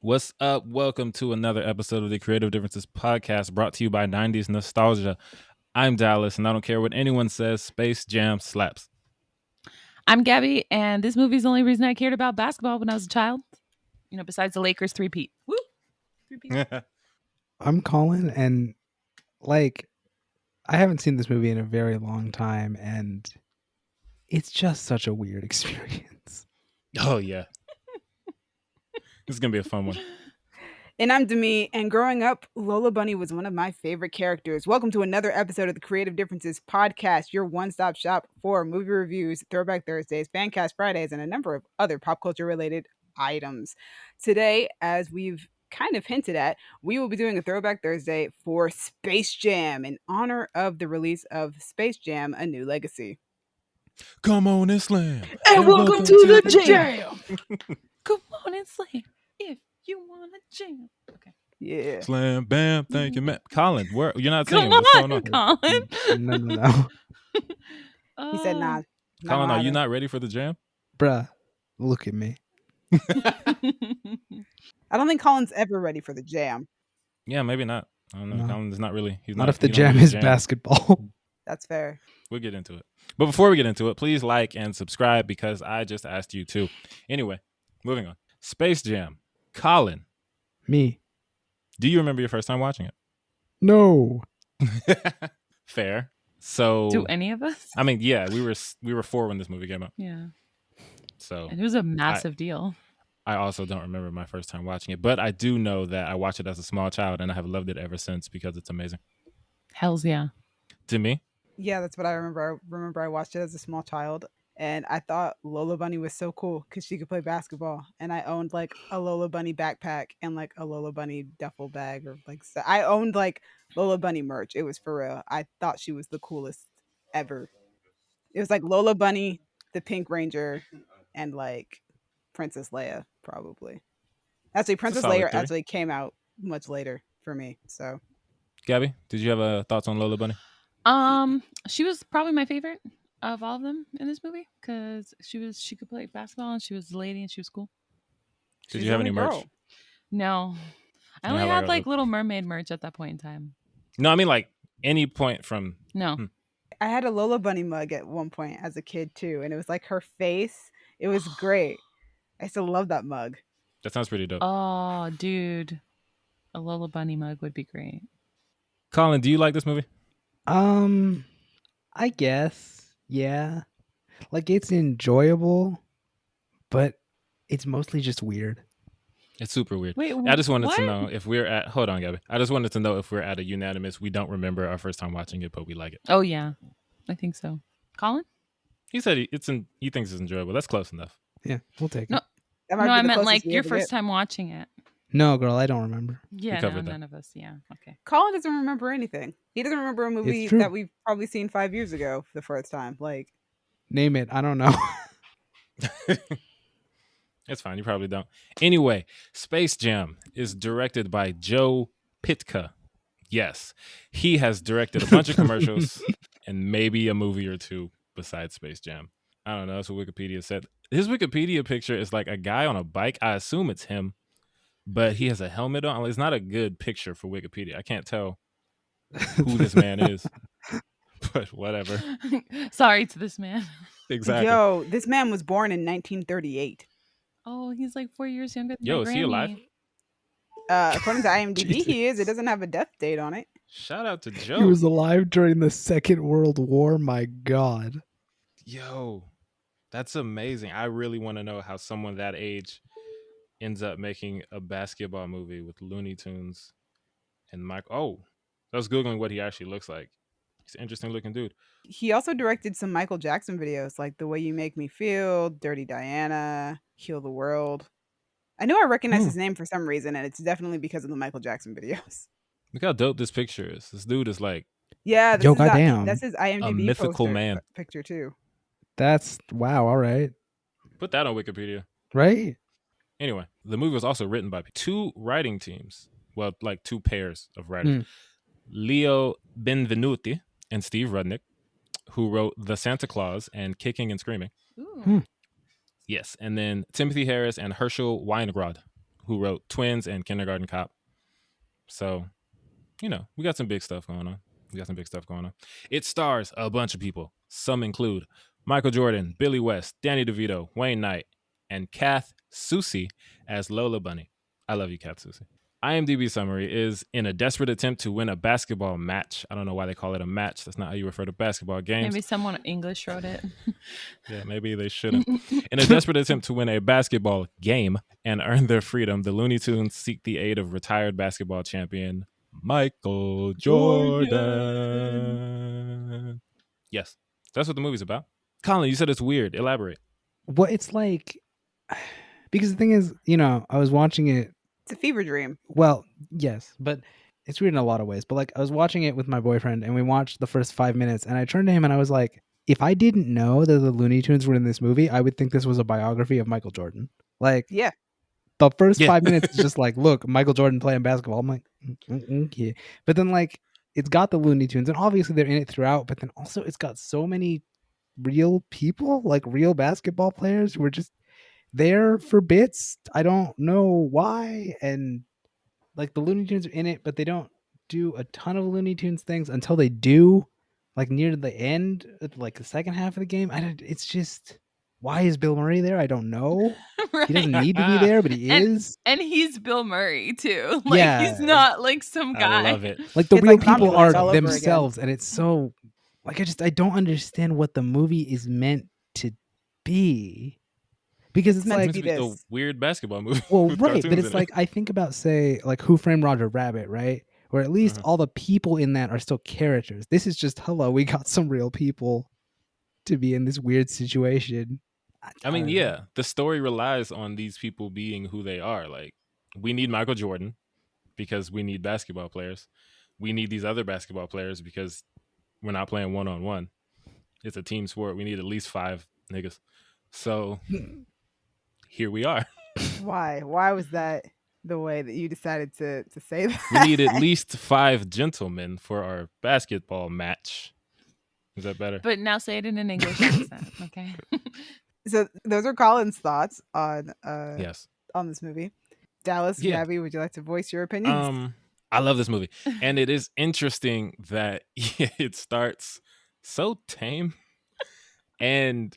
What's up? Welcome to another episode of the Creative Differences podcast brought to you by 90s Nostalgia. I'm Dallas, and I don't care what anyone says, Space Jam slaps. I'm Gabby, and this movie's the only reason I cared about basketball when I was a child. You know, besides the Lakers three-peat. Woo! Three-peat. I'm Colin, and I haven't seen this movie in a very long time, and it's just such a weird experience. Oh, yeah. This is going to be a fun one. And I'm Demi, and growing up, Lola Bunny was one of my favorite characters. Welcome to another episode of the Creative Differences podcast, your one-stop shop for movie reviews, Throwback Thursdays, Fancast Fridays, and a number of other pop culture-related items. Today, as we've kind of hinted at, we will be doing a Throwback Thursday for Space Jam in honor of the release of Space Jam: A New Legacy. Come on and slam. And welcome to the jam. Come on and slam if you want to jam. Okay. Yeah. Slam, bam, thank you, man. Colin, you're not Come singing. What's going on? Colin. No. He said, nah. Colin, are you either. not ready for the jam? Bruh, look at me. I don't think Colin's ever ready for the jam. Yeah, maybe not. I don't know. No. Colin's not really. Not if the jam is basketball. That's fair. We'll get into it. But before we get into it, please like and subscribe because I just asked you to. Anyway, moving on. Space Jam. Colin, Me. do you remember your first time watching No. it? Fair. So, Do any of us? I mean, yeah, we were 4 when this movie came out. Yeah. So And it was a massive deal. I also don't remember my first time watching it, but I do know that I watched it as a small child and I have loved it ever since because it's amazing. Hells yeah. To me, Yeah, that's what I remember. I remember I watched it as a small child, and I thought Lola Bunny was so cool because she could play basketball. And I owned like a Lola Bunny backpack and like a Lola Bunny duffel bag, or like I owned like Lola Bunny merch. It was for real. I thought she was the coolest ever. It was like Lola Bunny, the Pink Ranger, and like Princess Leia, probably. Actually, Princess solid Leia three. actually came out much later for me. So Gabby, did you have thoughts on Lola Bunny? She was probably my favorite of all of them in this movie because she could play basketball and she was a lady and she was cool. Did she's you have the any only merch? girl. No. I You only have, had like, like Little Mermaid merch at that point in time. No, I mean like any point from. No. I had a Lola Bunny mug at one point as a kid too, and it was like her face. It was great. I still love that mug. That sounds pretty dope. Oh, dude. A Lola Bunny mug would be great. Colin, do you like this movie? I guess. Yeah. Like, it's enjoyable, but it's mostly just weird. It's super weird. Wait, I just wanted to what? know if we're at. Hold on, Gabby. I just wanted to know if we're at a unanimous. We don't remember our first time watching it, but we like it. Oh, yeah. I think so. Colin? He said he thinks it's enjoyable. That's close enough. Yeah, we'll take No. it. That might No, be I the meant closest like we your ever first get. time watching it. No, girl, I don't remember. Yeah, no, covered that. none of us. Yeah. Okay. Colin doesn't remember anything. He doesn't remember a movie true. that we've probably seen 5 years ago for the first time. Like, Name it. I don't know. It's fine. You probably don't. Anyway, Space Jam is directed by Joe Pytka. Yes, he has directed a bunch of commercials and maybe a movie or two besides Space Jam. I don't know. That's what Wikipedia said. His Wikipedia picture is like a guy on a bike. I assume it's him, but he has a helmet on. It's not a good picture for Wikipedia. I can't tell who this man is, but whatever. Sorry to this man. Exactly. yo, this man was born in 1938. Oh, he's like 4 years younger than Yo, my is he alive? Grammy. According to IMDb, he is. It Jesus. doesn't have a death date on it. Shout out to Joe. He was alive during the Second World War. My God. Yo, that's amazing. I really want to know how someone that age ends up making a basketball movie with Looney Tunes and Mike. Oh, I was Googling what he actually looks like. He's an interesting looking dude. He also directed some Michael Jackson videos, like The Way You Make Me Feel, Dirty Diana, Heal the World. I knew I recognized his name for some reason, and it's definitely because of the Michael Jackson videos. Look how dope this picture is. This dude is like, Yeah, this Yo, is goddamn. that's his IMDb mythical poster man. picture too. That's wow. All right. put that on Wikipedia. Right? Anyway, the movie was also written by 2 writing teams. Well, like 2 pairs of writers. Leo Benvenuti and Steve Rudnick, who wrote The Santa Claus and Kicking and Screaming. Ooh. Yes. And then Timothy Harris and Herschel Weinrod, who wrote Twins and Kindergarten Cop. So, we got some big stuff going on. It stars a bunch of people. Some include Michael Jordan, Billy West, Danny DeVito, Wayne Knight, and Kath Soucie as Lola Bunny. I love you, Kath Soucie. IMDb summary is in a desperate attempt to win a basketball match. I don't know why they call it a match. That's not how you refer to basketball games. Maybe someone English wrote it. Yeah, maybe they shouldn't. In a desperate attempt to win a basketball game and earn their freedom, the Looney Tunes seek the aid of retired basketball champion Michael Jordan. Yes, that's what the movie's about. Colin, you said it's weird. Elaborate. Well, it's like, because the thing is, I was watching it. It's a fever dream. Well, yes, but it's weird in a lot of ways. But like, I was watching it with my boyfriend, and we watched the first 5 minutes, and I turned to him and I was like, if I didn't know that the Looney Tunes were in this movie, I would think this was a biography of Michael Jordan. Like, Yeah. the first 5 minutes is just like, look, Michael Jordan playing basketball. I'm like, okay. But then like, it's got the Looney Tunes, and obviously they're in it throughout, but then also it's got so many real people, like real basketball players who are just there for bits. I don't know why. And like, the Looney Tunes are in it, but they don't do a ton of Looney Tunes things until they do, like near the end, like the second half of the game. It's just, why is Bill Murray there? I don't know. Right. He doesn't need to be there, but he is. And he's Bill Murray too. Like, he's not like some guy. I love it. Like, the It's real like Comic people Books are all over again. themselves, and it's so like, I don't understand what the movie is meant to be, because it's meant to like, be It's a this. weird basketball movie. well, with right, but cartoons it's in like, I think about, say, like Who Framed Roger Rabbit, right? Where at least all the people in that are still characters. This is just, hello, we got some real people to be in this weird situation. I mean, don't know. yeah, the story relies on these people being who they are. Like, we need Michael Jordan because we need basketball players. We need these other basketball players because we're not playing one-on-one. It's a team sport. We need at least 5 niggas. So here we are. Why? Why was that the way that you decided to say that? We need at least 5 gentlemen for our basketball match. Is that better? But now say it in an English accent, okay? So those are Colin's thoughts on Yes. on this movie. Dallas, Yeah. Gabby, would you like to voice your opinions? I love this movie. And it is interesting that it starts so tame and,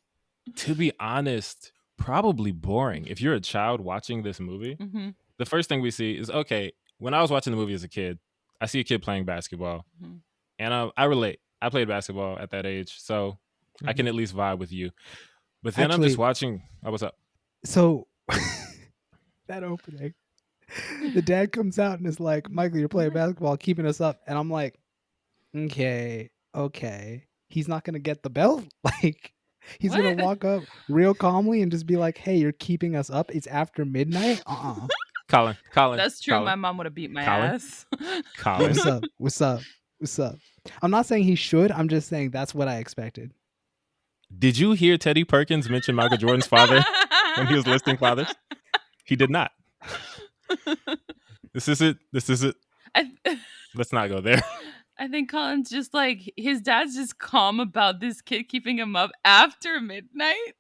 to be honest, probably boring. If you're a child watching this movie, Mm-hmm. the first thing we see is, okay, when I was watching the movie as a kid, I see a kid playing basketball. Mhm. And I relate. I played basketball at that age, so I can at least vibe with you. But then I'm just Actually- watching. Oh, what's up? So that opening, the dad comes out and is like, Michael, you're playing basketball, keeping us up. And I'm like, okay. He's not going to get the belt. Like, he's going What? to walk up real calmly and just be like, hey, you're keeping us up. It's after midnight. Colin. That's true. Colin, My mom would have beat my Colin? ass. Colin. What's up? I'm not saying he should. I'm just saying that's what I expected. Did you hear Teddy Perkins mention Michael Jordan's father when he was listing fathers? He did not. This is it. Let's not go there. I think Colin's just like, his dad's just calm about this kid keeping him up after midnight.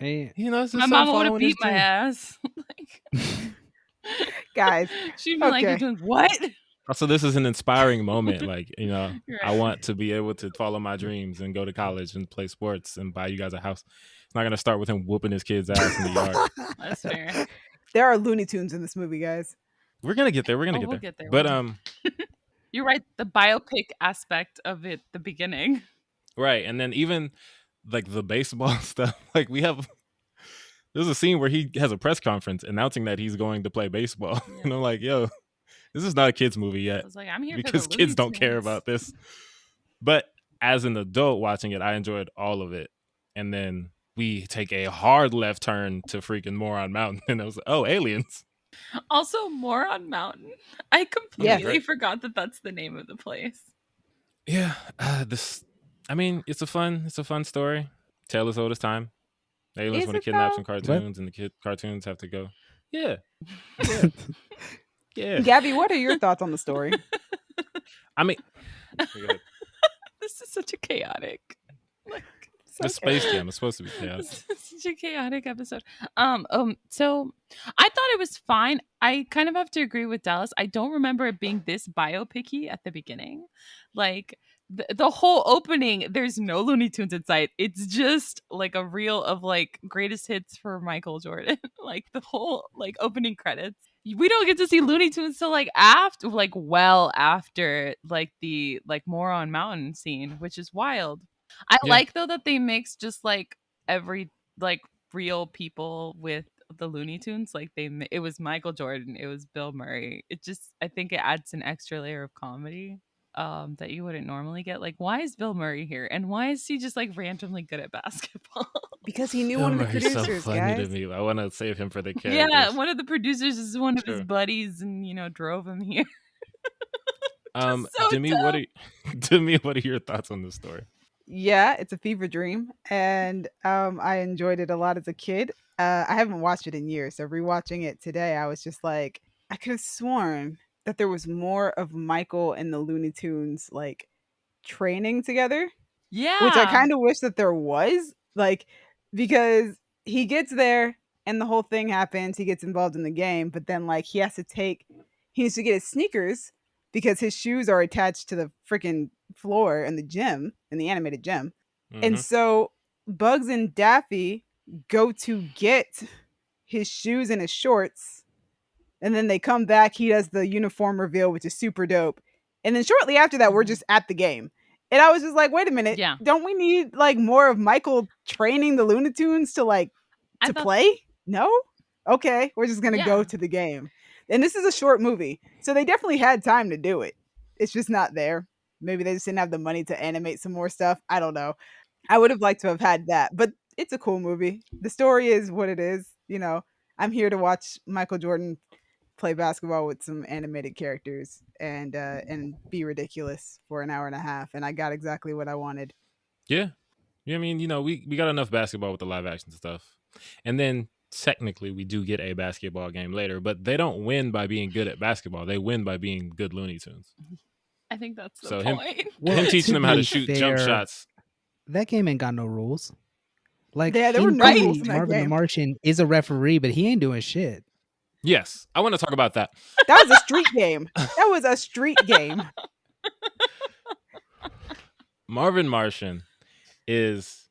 Right? It's My mama would have beat my ass. Guys, She'd be like, Okay. you're doing what? Also, this is an inspiring moment. Like, I Right. want to be able to follow my dreams and go to college and play sports and buy you guys a house. It's not going to start with him whooping his kid's ass in the yard. That's fair. there are Looney Tunes in this movie, guys. We're going to get there. We'll We'll get get there. there. But, You're right. The biopic aspect of it, the beginning. right. And then even like the baseball stuff, like there's a scene where he has a press conference announcing that he's going to play baseball. Yeah. And I'm like, yo, this is not a kid's movie I yet was like, I'm here because for the kids Looney don't care Tunes. about this. But as an adult watching it, I enjoyed all of it. And then we take a hard left turn to freaking Moron Mountain. And I was like, oh, aliens. Also, Moron Mountain. I completely Yeah. forgot that that's the name of the place. Yeah. It's a fun story. Tale as old as time. Aliens Is want to it kidnap though? some cartoons and the cartoons have to go. Yeah. Yeah. Yeah. Gabby, what are your thoughts on the story? I mean, go ahead. This is such a chaotic. Like, It's Space Jam. It's supposed to be chaotic. Such a chaotic episode. So I thought it was fine. I kind of have to agree with Dallas. I don't remember it being this biopic-y at the beginning. Like the whole opening, there's no Looney Tunes in sight. It's just like a reel of like greatest hits for Michael Jordan. Like the whole like opening credits. We don't get to see Looney Tunes till like after, like well after like the like Moron Mountain scene, which is wild. I Yeah. like though that they mix just like every like real people with the Looney Tunes. Like it was Michael Jordan, it was Bill Murray. It just, I think it adds an extra layer of comedy that you wouldn't normally get. Like, why is Bill Murray here, and why is he just like randomly good at basketball? Because he knew Bill one of the Murray's so producers, funny to guys. me. I want to save him for the characters. Yeah, one of the producers is one of his Sure. buddies, and drove him here. so Demi, dumb. what are your thoughts on this story? Yeah, it's a fever dream, and I enjoyed it a lot as a kid. I haven't watched it in years, so rewatching it today, I was just like, I could have sworn that there was more of Michael and the Looney Tunes like training together, Yeah, which I kind of wish that there was, like, because he gets there and the whole thing happens. He gets involved in the game, but then like he needs to get his sneakers because his shoes are attached to the freaking floor in the gym, in the animated gym. And Mhm. so Bugs and Daffy go to get his shoes and his shorts, and then they come back. He does the uniform reveal, which is super dope. And then shortly after that, we're just at the game. And I was just like, wait a minute, Yeah. don't we need like more of Michael training the Looney Tunes to like I to thought- play? No? Okay, we're just gonna go Yeah. to the game. And this is a short movie, so they definitely had time to do it. It's just not there. Maybe they just didn't have the money to animate some more stuff. I don't know. I would have liked to have had that, but it's a cool movie. The story is what it is. I'm here to watch Michael Jordan play basketball with some animated characters and be ridiculous for an hour and a half, and I got exactly what I wanted. Yeah. I mean, we got enough basketball with the live action stuff. And then technically we do get a basketball game later, but they don't win by being good at basketball. They win by being good Looney Tunes. I think that's the So him- point. Him teaching them how to be shoot jump fair, shots. That game ain't got no rules. Like, Yeah, there were in no theory, rules in that Marvin the game. Martian is a referee, but he ain't doing shit. Yes. I want to talk about that. That was a street game. That was a street game. Marvin Martian is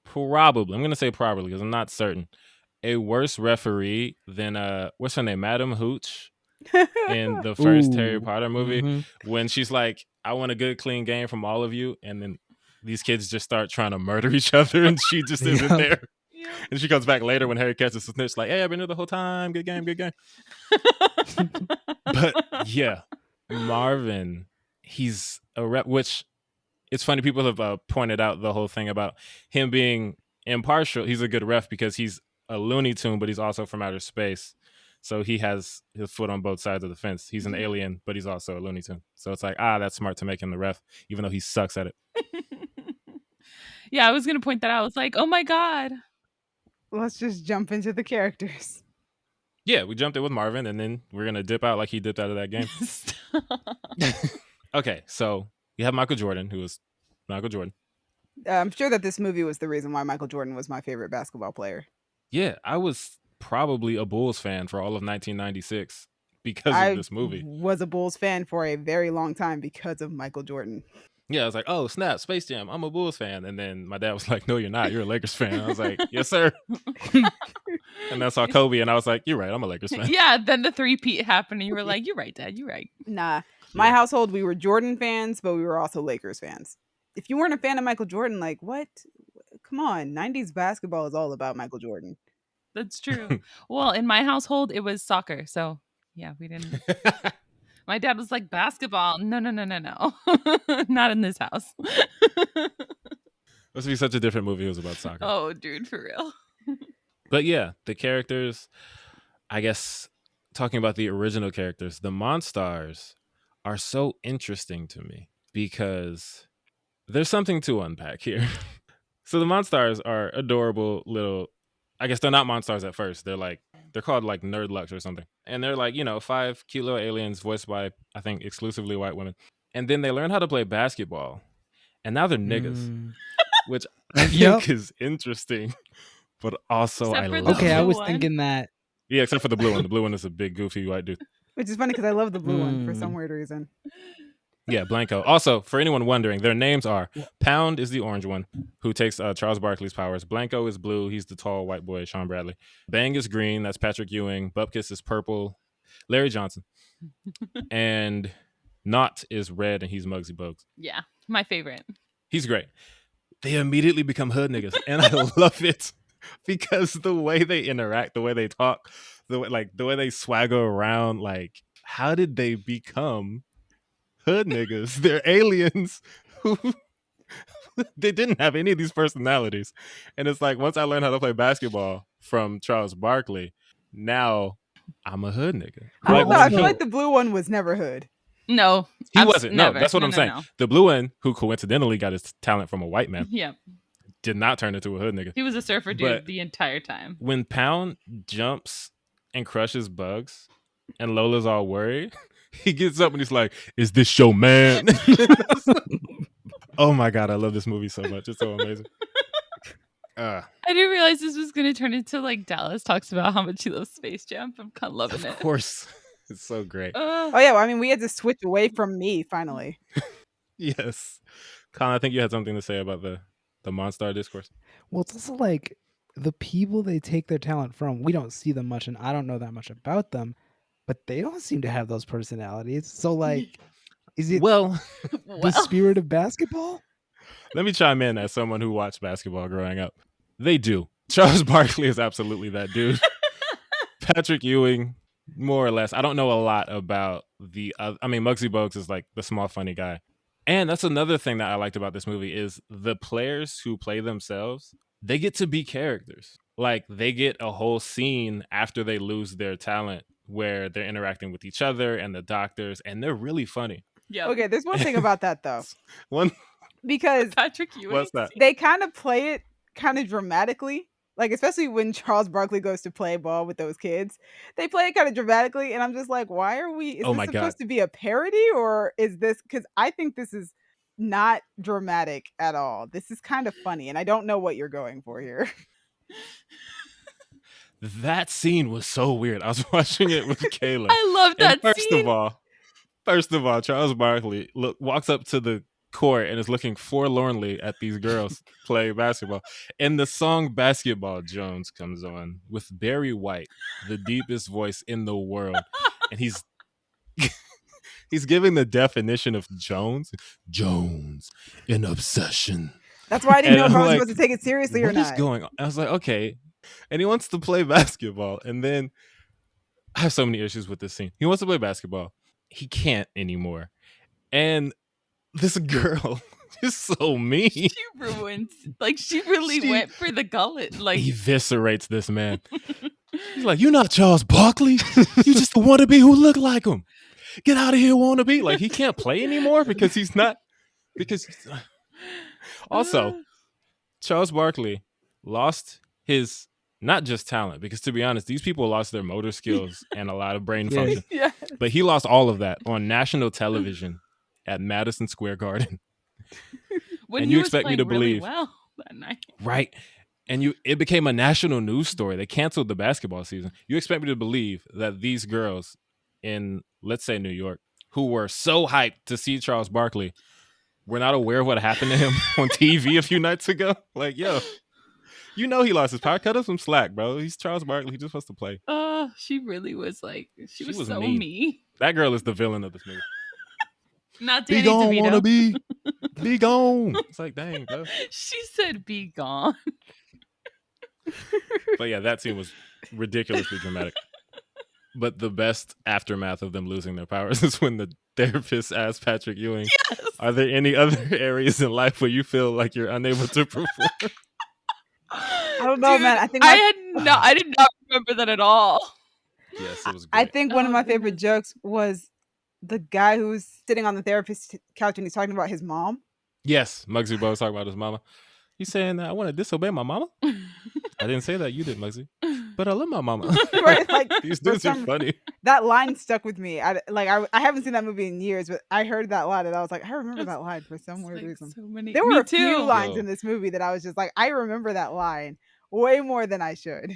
probably, I'm going to say probably because I'm not certain, a worse referee than, what's her name? Madam Hooch in the first Harry Ooh, Potter movie. mhm. When she's like, I want a good, clean game from all of you. And then these kids just start trying to murder each other and she just isn't Yeah. there. Yeah. And she comes back later when Harry catches a snitch like, hey, I've been here the whole time. Good game, good game. But yeah, Marvin, he's a rep, which it's funny. People have pointed out the whole thing about him being impartial. He's a good ref because he's a Looney Tune, but he's also from outer space. So he has his foot on both sides of the fence. He's an alien, but he's also a Looney Tune. So it's like, that's smart to make him the ref, even though he sucks at it. Yeah, I was gonna point that out. It's like, oh my god. Let's just jump into the characters. Yeah, we jumped in with Marvin, and then we're going to dip out like he dipped out of that game. Okay, so you have Michael Jordan, who was Michael Jordan. I'm sure that this movie was the reason why Michael Jordan was my favorite basketball player. Yeah, I was probably a Bulls fan for all of 1996 because I of this movie. was a Bulls fan for a very long time because of Michael Jordan. Yeah, I was like, oh, snap, Space Jam, I'm a Bulls fan. And then my dad was like, no, you're not. You're a Lakers fan. I was like, yes, sir. And I saw Kobe, and I was like, you're right, I'm a Lakers fan. Yeah, then the three-peat happened, and you were like, you're right, Dad, you're right. Nah, my Yeah. household, we were Jordan fans, but we were also Lakers fans. If you weren't a fan of Michael Jordan, like, what? Come on, 90s basketball is all about Michael Jordan. That's true. Well, in my household, it was soccer, so yeah, we didn't. My dad was like, basketball. No. Not in this house. This would be such a different movie. It was about soccer. Oh, dude, for real. But yeah, the characters, I guess, talking about the original characters, the Monstars are so interesting to me because there's something to unpack here. So the Monstars are adorable little, I guess they're not Monstars at first. They're called like Nerd Lux or something. And they're like, 5 cute little aliens voiced by, I think, exclusively white women. And then they learn how to play basketball. And now they're niggas. which I think is interesting, but also Except I for the love Okay, I it. blue was one. thinking that. Yeah, except for the blue one. The blue one is a big goofy white dude. Which is funny because I love the blue one for some weird reason. Yeah, Blanco. Also, for anyone wondering, their names are Well- Pound is the orange one, who takes Charles Barkley's powers. Blanco is blue. He's the tall white boy, Sean Bradley. Bang is green. That's Patrick Ewing. Bupkis is purple. Larry Johnson. And Knott is red, and he's Muggsy Bogues. Yeah, my favorite. He's great. They immediately become hood niggas, and I love it because the way they interact, the way they talk, the way they swagger around, like, how did they become hood niggas? They're aliens who they didn't have any of these personalities. And it's like, once I learned how to play basketball from Charles Barkley, now I'm a hood nigga. I don't Like, know. I feel no, like the blue one was never hood. No, he abs- wasn't. never. No, that's what I'm saying. No. The blue one, who coincidentally got his talent from a white man, Yeah, did not turn into a hood nigga. he was a surfer dude But- the entire time. When Pound jumps and crushes Bugs and Lola's all worried, he gets up and he's like, "Is this your man?" Oh my God, I love this movie so much. It's so amazing. I didn't realize this was going to turn into like Dallas talks about how much he loves Space Jam. I'm kind of loving Of it. course. It's so great. Oh yeah, well, I mean, we had to switch away from me finally. Yes. Colin, I think you had something to say about the Monstar discourse. Well, it's also like the people they take their talent from. We don't see them much, and I don't know that much about them, but they don't seem to have those personalities. So, like, is it Well, the spirit of basketball? let me chime in as someone who watched basketball growing up. They do. Charles Barkley is absolutely that dude. Patrick Ewing, more or less. I don't know a lot about the other. I mean, Muggsy Bogues is like the small, funny guy. And that's another thing that I liked about this movie is the players who play themselves, they get to be characters. Like, they get a whole scene after they lose their talent where they're interacting with each other and the doctors, and they're really funny. Yeah. Okay, there's one thing about that though, One, because Patrick Ewing. what's that? they kind of play it kind of dramatically. Like, especially when Charles Barkley goes to play ball with those kids, they play it kind of dramatically, and I'm just like, why are we? Is Oh this my supposed God. to be a parody, or is this? Because I think this is not dramatic at all. This is kind of funny, and I don't know what you're going for here. That scene was so weird. I was watching it with Kayla. I love that And scene. first of all, Charles Barkley walks up to the court and is looking forlornly at these girls play basketball. And the song Basketball Jones comes on with Barry White, the deepest voice in the world. And he's giving the definition of Jones. Jones, an obsession. That's why I didn't And know if I'm I was like, supposed to take it seriously or What is not. going on? I was like, okay. And he wants to play basketball. And then I have so many issues with this scene. He wants to play basketball. He can't anymore. And this girl is so mean. She ruins. Like, she really She- went for the gullet. Like, Eviscerates this man. He's like, "You're not Charles Barkley. You just a wannabe who look like him. Get out of here, wannabe." Like, he can't play anymore because he's not. Because also, Charles Barkley lost his not just talent, because to be honest, these people lost their motor skills and a lot of brain Yes. function. Yeah. But he lost all of that on national television at Madison Square Garden. when and he you was expect me playing to really believe- well that night. Right. And it became a national news story. They canceled the basketball season. You expect me to believe that these girls in, let's say, New York, who were so hyped to see Charles Barkley, were not aware of what happened to him on TV a few nights ago? Like, yo, you know he lost his power. Cut him some slack, bro. He's Charles Barkley. He just wants to play. Oh, she really was like, she was so mean. mean. That girl is the villain of this movie. Not Be Danny gone, DeVito. wanna be. Be gone. It's like, dang, bro. She said, "Be gone." But yeah, that scene was ridiculously dramatic. But the best aftermath of them losing their powers is when the therapist asked Patrick Ewing, Yes. "Are there any other areas in life where you feel like you're unable to perform?" I don't know, Dude, man. I think I did not remember that at all. Yes, it was I great. think one of Oh, my favorite goodness. jokes was the guy who was sitting on the therapist's couch and he's talking about his mom. Yes, Muggsy Bogues talking about his mama. He's saying that I want to disobey my mama. I didn't say that. You did, Muggsy. but I love my mama. Right, like, These for dudes are some- funny. That line stuck with me. I haven't seen that movie in years, but I heard that line and I was like, I remember that line for some It's weird like reason. so many. There Me were a too. few lines Yo. in this movie that I was just like, I remember that line way more than I should.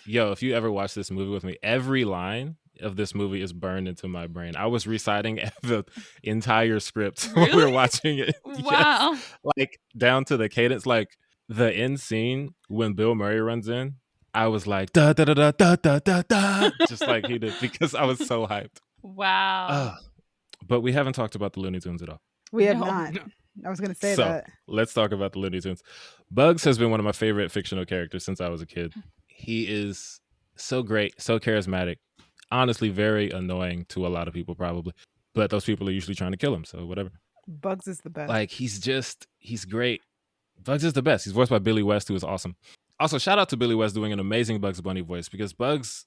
Yo, if you ever watch this movie with me, every line of this movie is burned into my brain. I was reciting the entire script when we were Really? watching it. Yes. Wow. Like down to the cadence, like the end scene when Bill Murray runs in. I was like da da da da da da da da, just like he did because I was so hyped. Wow. But we haven't talked about the Looney Tunes at all. We have No. not. I was gonna say So that. let's talk about the Looney Tunes. Bugs has been one of my favorite fictional characters since I was a kid. He is so great, so charismatic. Honestly, very annoying to a lot of people probably, but those people are usually trying to kill him. So whatever. Bugs is the best. Like he's great. Bugs is the best. He's voiced by Billy West, who is awesome. Also, shout out to Billy West doing an amazing Bugs Bunny voice because Bugs,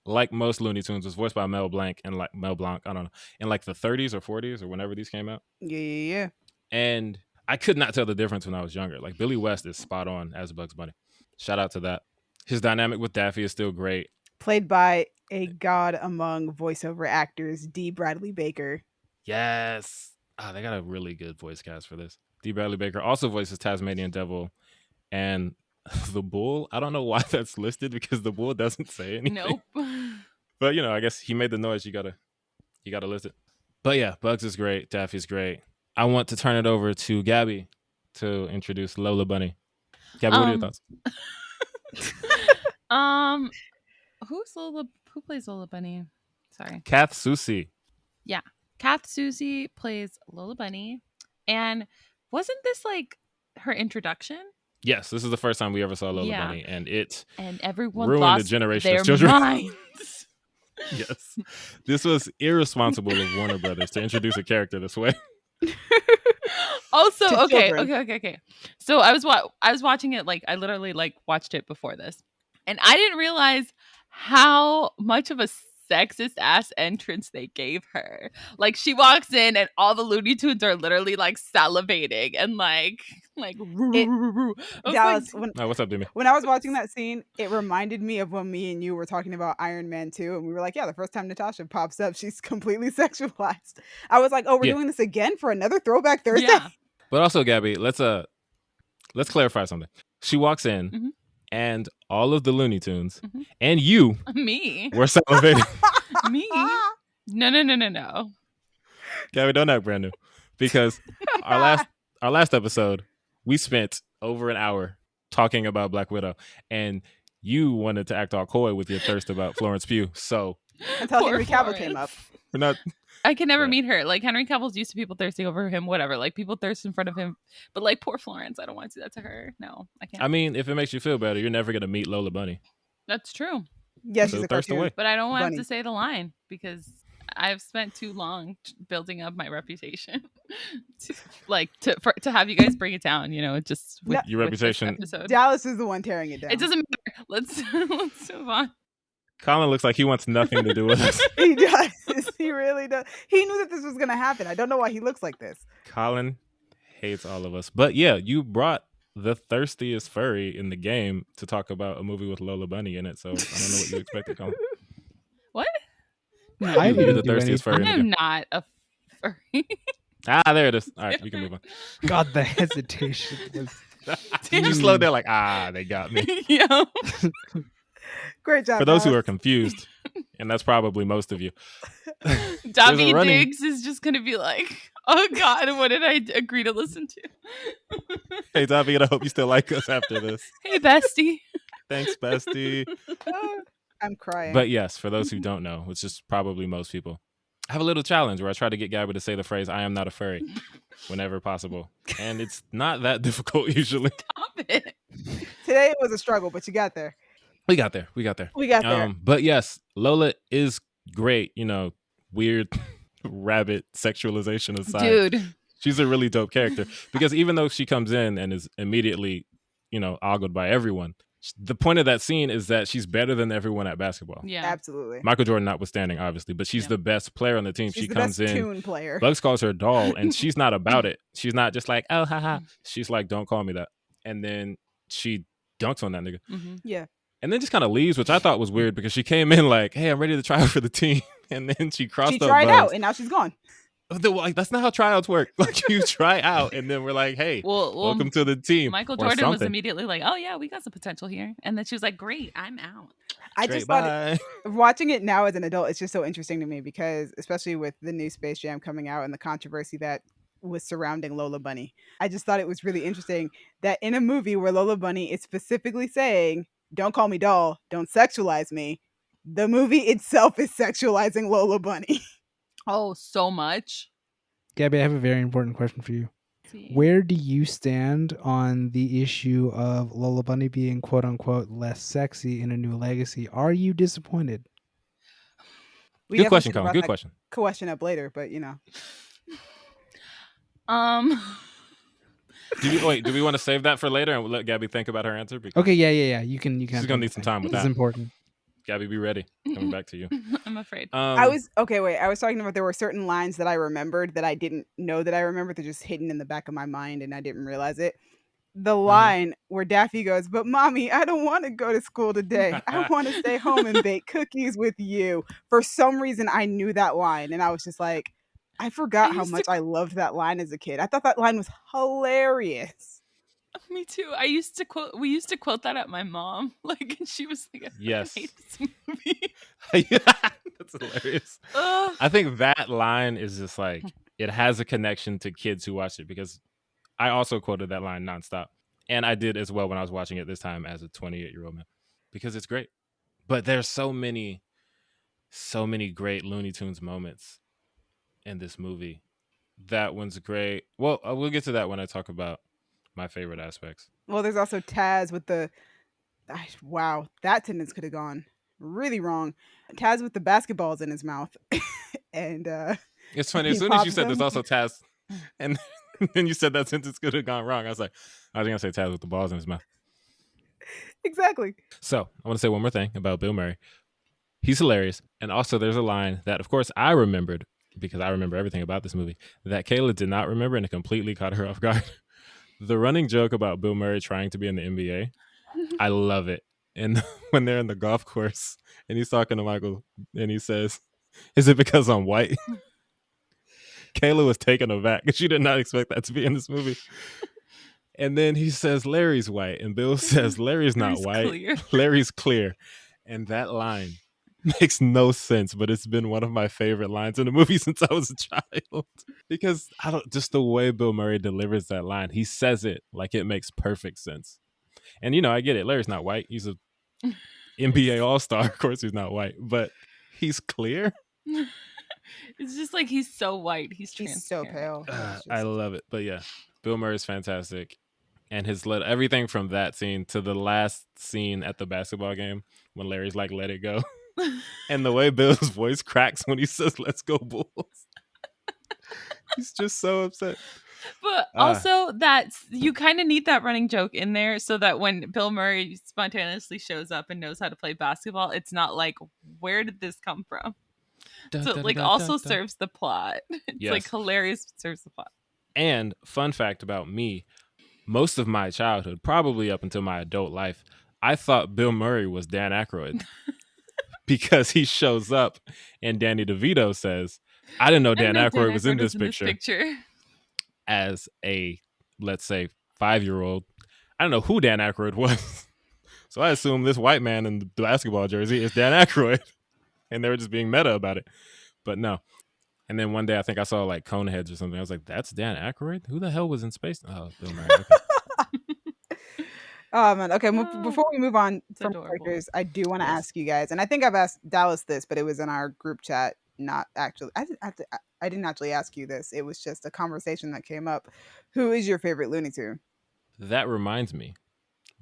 like most Looney Tunes, was voiced by Mel Blanc, I don't know, in like the 30s or 40s or whenever these came out. Yeah. And I could not tell the difference when I was younger. Like Billy West is spot on as Bugs Bunny. Shout out to that. His dynamic with Daffy is still great. Played by a god among voiceover actors, D. Bradley Baker. Yes. They got a really good voice cast for this. D. Bradley Baker also voices Tasmanian Devil and the Bull. I don't know why that's listed because the Bull doesn't say anything. Nope. But you know, I guess he made the noise. You gotta list it. But yeah, Bugs is great. Daffy's great. I want to turn it over to Gabby to introduce Lola Bunny. Gabby, what are your thoughts? Who's Lola? Who plays Lola Bunny? Sorry. Kath Soucie. Kath Soucie plays Lola Bunny. And wasn't this like her introduction? Yes, this is the first time we ever saw Lola Yeah. Bunny, and it And everyone ruined lost a generation their of children. minds. Yes, this was irresponsible of Warner Brothers to introduce a character this way. Also, To okay. children. So I was watching it, like I literally like watched it before this, and I didn't realize how much of a sexist ass entrance they gave her. Like she walks in and all the Looney Tunes are literally like salivating and like I was Dallas, like, Oh, what's up, Demi? when I was watching that scene, it reminded me of when me and you were talking about Iron Man 2, and we were like, yeah, the first time Natasha pops up, she's completely sexualized. I was like, oh, we're Yeah. doing this again for another Throwback Thursday? yeah. But also, Gabby, let's clarify something. She walks in, Mhm. and all of the Looney Tunes Mhm. and you Me. were salivating. Me. No. Gabby, don't act brand new, because our last episode, we spent over an hour talking about Black Widow, and you wanted to act all coy with your thirst about Florence Pugh. So Until Poor Henry Cavill came up. Florence. we're not. I can never Right. meet her. Like Henry Cavill's used to people thirsting over him, whatever. Like people thirst in front of him. But like poor Florence, I don't want to do that to her. No, I can't. I mean, if it makes you feel better, you're never gonna meet Lola Bunny. That's true. Yeah, So she's a thirst cartoon. away. But I don't want Bunny. to say the line because I've spent too long building up my reputation to have you guys bring it down, you know, just with, No. Your with this reputation- episode. Dallas is the one tearing it down. It doesn't matter. Let's move on. Colin looks like he wants nothing to do with us. He does. He really does. He knew that this was going to happen. I don't know why he looks like this. Colin hates all of us. But yeah, you brought the thirstiest furry in the game to talk about a movie with Lola Bunny in it. So I don't know what you expected, Colin. What? No, You- I you're didn't the do thirstiest anything. furry I in the game. am not a furry. There it is. All right, we can move on. God, the hesitation was. You slowed down like, they got me. Yeah. Great job. For those who Dallas. are confused, and that's probably most of you. Dobby running- Diggs is just gonna be like, oh God, what did I agree to listen to? Hey, Dobby, I hope you still like us after this. Hey, bestie. Thanks, bestie. I'm crying. But yes, for those who don't know, which is probably most people, I have a little challenge where I try to get Gabby to say the phrase, I am not a furry, whenever possible. And it's not that difficult usually. Stop it. Today it was a struggle, but you got there. We got there. We got there. But yes, Lola is great. You know, weird rabbit sexualization aside. Dude. She's a really dope character because even though she comes in and is immediately, ogled by everyone, the point of that scene is that she's better than everyone at basketball. Yeah. Absolutely. Michael Jordan notwithstanding, obviously, but she's Yeah. the best player on the team. She's She the comes best in. tune player. Bugs calls her doll, and she's not about it. She's not just like, oh, haha. She's like, don't call me that. And then she dunks on that nigga. Mm-hmm. Yeah. and then just kind of leaves, which I thought was weird because she came in like, "Hey, I'm ready to try out for the team," and then she crossed She up tried Bugs. out and now she's gone. Like, that's not how tryouts work. Like, you try out and then we're like, "Hey, welcome to the team." Michael or Jordan was something. immediately like, "Oh yeah, we got some potential here," and then she was like, "Great, I'm out." I Great, just thought bye. watching it now as an adult, it's just so interesting to me because, especially with the new Space Jam coming out and the controversy that was surrounding Lola Bunny, I just thought it was really interesting that in a movie where Lola Bunny is specifically saying, "Don't call me doll, don't sexualize me," the movie itself is sexualizing Lola Bunny. Oh, so much. Gabby, I have a very important question for you. See. Where do you stand on the issue of Lola Bunny being quote unquote less sexy in A New Legacy? Are you disappointed? We Good definitely question, should have Colin. brought Good that question. question up later, but you know. Do we want to save that for later and we'll let Gabby think about her answer? Because Okay, yeah. You can. she's gonna need some time with This is that. important. Gabby, be ready. Coming back to you. I'm afraid. I was talking about there were certain lines that I remembered that I didn't know that I remembered. They're just hidden in the back of my mind and I didn't realize it. The line where Daffy goes, "But mommy, I don't want to go to school today. I want to stay home and bake cookies with you." For some reason, I knew that line, and I was just like, I forgot how much I loved that line as a kid. I thought that line was hilarious. Me too. We used to quote that at my mom. Like, and she was like, Yes. I hate this movie. That's hilarious. Ugh. I think that line is just like, it has a connection to kids who watch it because I also quoted that line nonstop. And I did as well when I was watching it this time as a 28-year-old man because it's great. But there's so many great Looney Tunes moments in this movie. That one's great. Well, we'll get to that when I talk about my favorite aspects. Well, there's also Taz with the wow, that sentence could have gone really wrong. Taz with the basketballs in his mouth, and it's funny. he As soon as you pops said there's them. also Taz, and then you said that sentence could have gone wrong. I was gonna say Taz with the balls in his mouth. Exactly. So I want to say one more thing about Bill Murray. He's hilarious, and also there's a line that, of course, I remembered because I remember everything about this movie that Kayla did not remember, and it completely caught her off guard. The running joke about Bill Murray trying to be in the NBA, I love it. And when they're in the golf course and he's talking to Michael and he says, "Is it because I'm white?" Kayla was taken aback because she did not expect that to be in this movie. And then he says, "Larry's white." And Bill says, "Larry's not white. Clear. Larry's clear." And that line makes no sense, but it's been one of my favorite lines in the movie since I was a child. Because just the way Bill Murray delivers that line, he says it like it makes perfect sense. And I get it. Larry's not white. He's a NBA All-Star. Of course he's not white, but he's clear. It's just like he's so white. He's so pale. I love it. But yeah, Bill Murray's fantastic. And everything from that scene to the last scene at the basketball game when Larry's like, "Let it go." And the way Bill's voice cracks when he says, "Let's go Bulls." He's just so upset. But also that you kind of need that running joke in there so that when Bill Murray spontaneously shows up and knows how to play basketball, it's not like, where did this come from? So it also serves the plot. It's like hilarious, but serves the plot. And fun fact about me, most of my childhood, probably up until my adult life, I thought Bill Murray was Dan Aykroyd. Because he shows up and Danny DeVito says, "I didn't know Dan Aykroyd was in this picture." As a, let's say, 5-year-old, I don't know who Dan Aykroyd was. So I assumed this white man in the basketball jersey is Dan Aykroyd. And they were just being meta about it. But no. And then one day I think I saw like Coneheads or something. I was like, "That's Dan Aykroyd? Who the hell was in space?" Oh, Bill Murray. Okay. Oh man. Okay. Before we move on from characters, I do want to ask you guys, and I think I've asked Dallas this, but it was in our group chat. Not actually. I didn't actually ask you this. It was just a conversation that came up. Who is your favorite Looney Tune? That reminds me.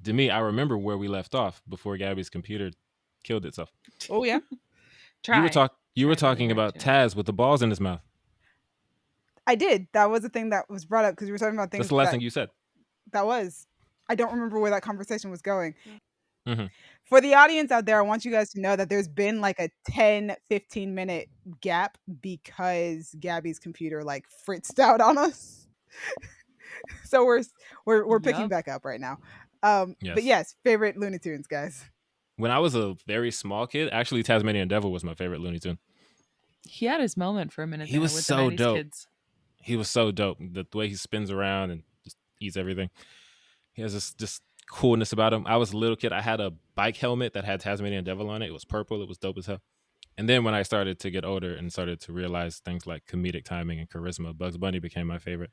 To me, I remember where we left off before Gabby's computer killed itself. Oh yeah. You were talking about Taz with the balls in his mouth. I did. That was the thing that was brought up because we were talking about things. That's the last thing you said. That was. I don't remember where that conversation was going. Mm-hmm. For the audience out there, I want you guys to know that there's been like a 10-15 minute gap because Gabby's computer like fritzed out on us. So we're picking back up right now. Yes. But yes, favorite Looney Tunes, guys. when I was a very small kid, actually Tasmanian Devil was my favorite Looney Tune. He had his moment for a minute He there was with the so 90s dope. kids. He was so dope. The way he spins around and just eats everything. He has this just coolness about him. I was a little kid. I had a bike helmet that had Tasmanian Devil on it. It was purple. It was dope as hell. And then when I started to get older and started to realize things like comedic timing and charisma, Bugs Bunny became my favorite.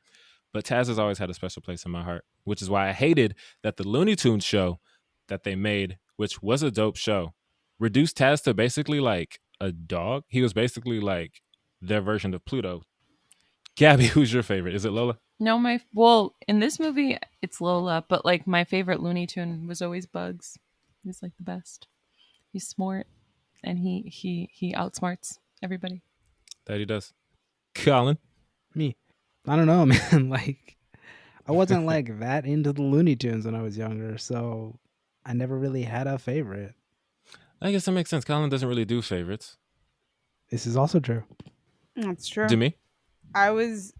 But Taz has always had a special place in my heart, which is why I hated that the Looney Tunes show that they made, which was a dope show, reduced Taz to basically like a dog. He was basically like their version of Pluto. Gabby, who's your favorite? Is it Lola? No, in this movie it's Lola, but like my favorite Looney Tune was always Bugs. He's like the best. He's smart and he outsmarts everybody. That he does. Colin. Me. I don't know, man. Like, I wasn't like that into the Looney Tunes when I was younger, so I never really had a favorite. I guess that makes sense. Colin doesn't really do favorites. This is also true. That's true. Do me? I was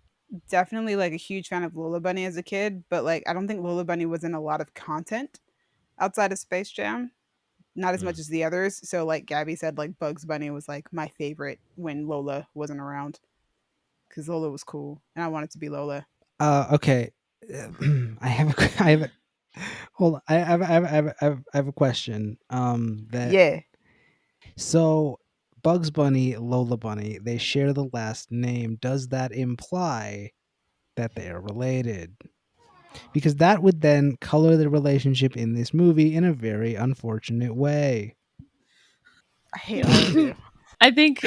definitely like a huge fan of Lola Bunny as a kid, but like I don't think Lola Bunny was in a lot of content outside of Space Jam. Not as much as the others. So like Gabby said, like Bugs Bunny was like my favorite when Lola wasn't around. Because Lola was cool and I wanted to be Lola. Okay. I have a hold on. I have a question. Yeah. So Bugs Bunny, Lola Bunny, they share the last name. Does that imply that they are related? Because that would then color the relationship in this movie in a very unfortunate way. I hate all of you. I think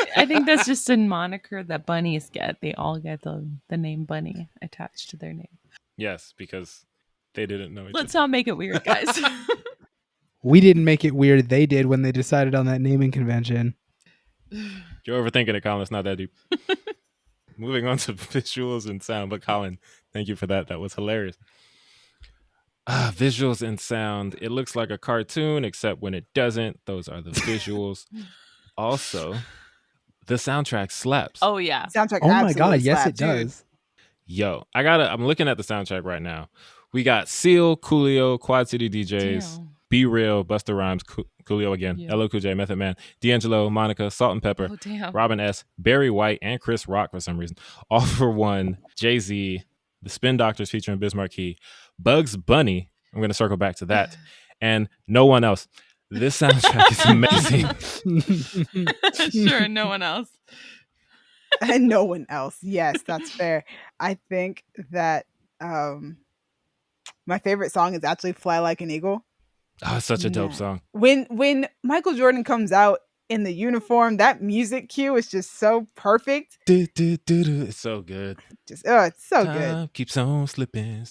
that's just a moniker that bunnies get. They all get the name Bunny attached to their name. Yes, because they didn't know each Let's other. not make it weird, guys. We didn't make it weird. They did when they decided on that naming convention. You're overthinking it, Colin. It's not that deep. Moving on to visuals and sound. But Colin, thank you for that. That was hilarious. Visuals and sound. It looks like a cartoon, except when it doesn't. Those are the visuals. Also, the soundtrack slaps. Oh yeah. Soundtrack Oh my absolutely god, yes slaps. it does. Yo, I'm looking at the soundtrack right now. We got Seal, Coolio, Quad City DJs, Damn. Be Real, Busta Rhymes, Coolio again, Yeah. LL Cool J, Method Man, D'Angelo, Monica, Salt and Pepper, Oh damn. Robin S., Barry White, and Chris Rock for some reason. All for One, Jay-Z, The Spin Doctors featuring Biz Markie, Bugs Bunny, I'm going to circle back to that, and no one else. This soundtrack is amazing. Sure, no one else. And no one else. Yes, that's fair. I think that my favorite song is actually Fly Like an Eagle. Oh, it's such a dope Man. song. When Michael Jordan comes out in the uniform, that music cue is just so perfect. It's so good. Just it's so good. Time keeps on slipping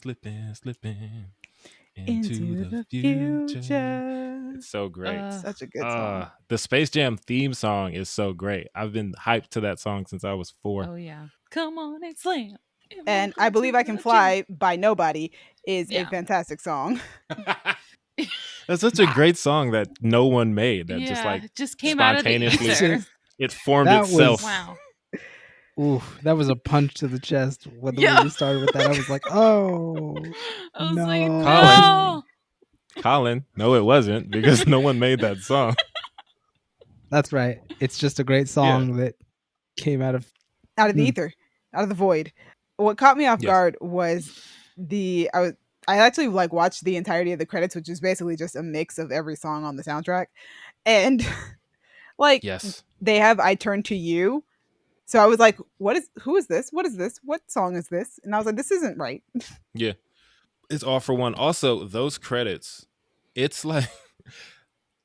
into the future. It's so great. Such a good song. The Space Jam theme song is so great. I've been hyped to that song since I was 4. Oh yeah. Come on and slam. And I Believe I Can Fly by Nobody is a fantastic song. That's such a great song that no one made. That just came out of the ether. It formed itself. Wow. Oof, that was a punch to the chest when the movie started with that. I was like, oh, I was no. like, no. Colin, no, it wasn't because no one made that song. That's right. It's just a great song that came out of the ether, out of the void. What caught me off guard was I actually like watched the entirety of the credits, which is basically just a mix of every song on the soundtrack, and like they have "I Turn to You." So I was like, who is this? What is this? What song is this? And I was like, this isn't right. Yeah. It's All for One. Also, those credits, it's like,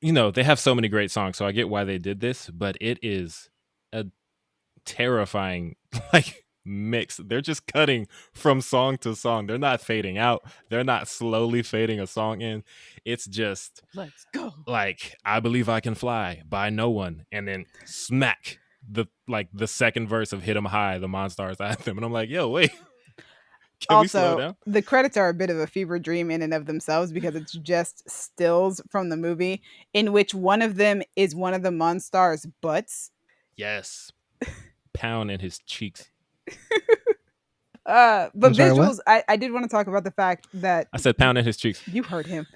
they have so many great songs, so I get why they did this, but it is a terrifying, mix. They're just cutting from song to song. They're not fading out. They're not slowly fading a song in. It's just, let's go. Like, I Believe I Can Fly by No One, and then smack. The second verse of Hit 'Em High, the Monstars anthem, and I'm like, yo, wait. Can we slow down? The credits are a bit of a fever dream in and of themselves because it's just stills from the movie in which one of them is one of the Monstars' butts. Yes. Pound in his cheeks. But visuals, I did want to talk about the fact that I said pound in his cheeks. You heard him.